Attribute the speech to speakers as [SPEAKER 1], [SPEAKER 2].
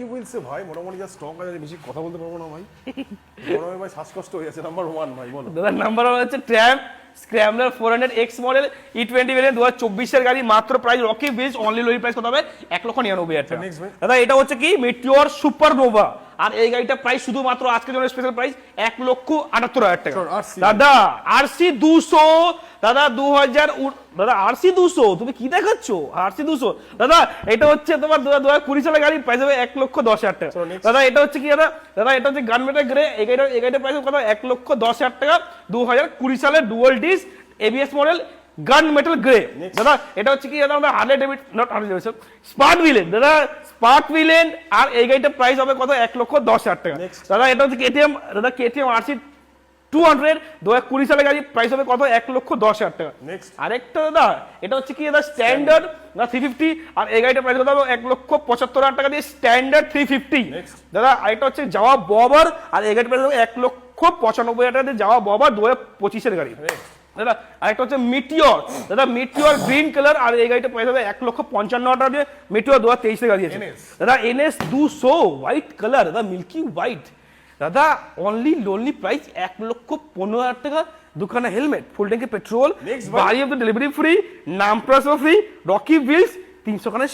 [SPEAKER 1] কি বলছে ভাই মোটামুটি যা স্টক আছে বেশি কথা বলতে পারবো না ভাই গরমে ভাই শ্বাসকষ্ট হয়ে যাচ্ছে নাম্বার 1 ভাই বলো
[SPEAKER 2] দাদা নাম্বার 1 হচ্ছে tramp scrambler 400X model E20 variant 2024 এর গাড়ি মাত্র প্রাইস রকি বেজ অনলি লোই প্রাইস কত হবে 1,99,000 টাকা। দাদা এটা হচ্ছে কি মেটিওর সুপারনোভা আর এই গাড়িটা প্রাইস শুধুমাত্র আজকের জন্য স্পেশাল প্রাইস 1,78,000 টাকা। দাদা RC 200 দাদা 2000 দাদা RC 200 তুমি কি দেখাচ্ছো RC 200 দাদা এটা হচ্ছে তোমার 2020 সালের গাড়ি প্রাইস হবে 1,10,000 টাকা। দাদা এটা হচ্ছে কি দাদা এটা হচ্ছে গানমেটার গ্রে এই গাড়িটার প্রাইস কত 1,10,000 টাকা 2020 সালের dual disc ABS model gun metal grey. দাদা এটা হচ্ছে কি দাদা Harley David not Harley Davidson স্পার্ট ভিলেন দাদা স্পার্ট ভিলেন আর এই গাড়িটার প্রাইস হবে কত 1,10,000 টাকা। দাদা এটা হচ্ছে KTM দাদা KTM RC 200 2020 সালের গাড়ি প্রাইস হবে কত 1,10,000 টাকা। আরেকটা দাদা এটা হচ্ছে কি দাদা স্ট্যান্ডার্ড না 350 আর এই গাড়িটার প্রাইস কত হবে 1,75,000 টাকা দিয়ে স্ট্যান্ডার্ড 350। দাদা আরেকটা হচ্ছে যাওয়া ববার আর এই গাড়িটার প্রাইস হবে 1,95,000 টাকা দিয়ে যাওয়া ববার 2025 এর গাড়ি। দাদা আরেকটা হচ্ছে মিটিওর দাদা মিটিওর গ্রিন কালার আর এই গাড়িটা প্রাইস হবে 1,55,000 টাকা দিয়ে মিটিওর 2023 এর গাড়ি আছে। দাদা NS 200 হোয়াইট কালার দাদা মিল্কি হোয়াইট দাদা অনলি লোনলি প্রাইস 1,15,000 টাকা দুখানা হেলমেট ফুল ট্যাঙ্কি পেট্রোল বাড়ি অফ দ্য ডেলিভারি ফ্রি নাম প্লাস ফ্রি রকি হুইলস 300 খানা